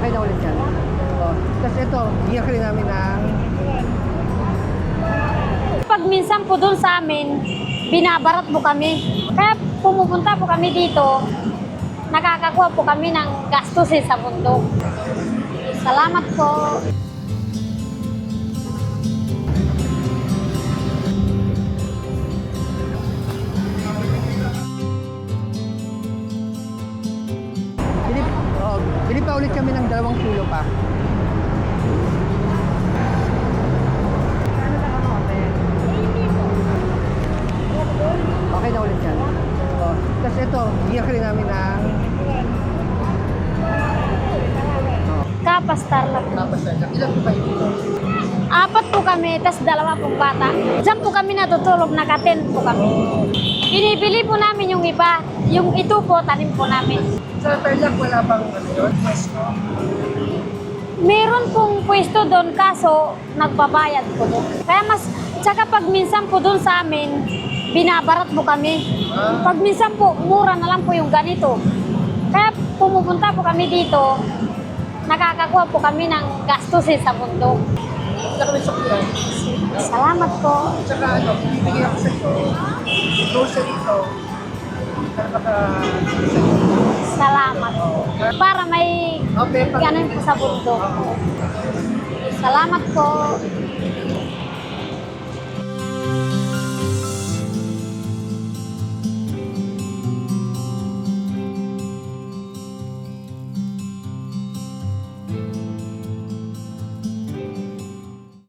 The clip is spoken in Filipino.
Okay na ulit yan. Tapos ito, bigyan ka rin namin ng... Pag minsan po doon sa amin, binabarat po kami. Kaya pumupunta po kami dito, nakakakuha po kami ng gastusin sa bundok. Salamat po. Bili pa ulit kami ng 2 kilo pa. Okay na ulit yan. Tapos ito, bigyan ka rin namin ng... Kapastar lang. Tapos ilan po kayo dito? 4 po kami, tas 2 pong bata. Diyan po kami natutulog, naka-tent po kami. Binibili po namin yung iba. Yung ito po, tanim po namin. Sa Tarlac, wala bang ano yun? Pwesto? Meron pong pwesto doon, kaso nagbabayad po doon. Kaya tsaka pag minsan po doon sa amin, binabarat po kami. Pag minsan po, mura na lang po yung ganito. Kaya pumupunta po kami dito, nakakakuha po kami ng gastusin sa bundok. Wala kami sa kuya. Salamat po. Tsaka ano, bibigyan ako sa ito. Grocery ito. Salamat po. Para may Okay, ganun po sa bundok. Salamat po.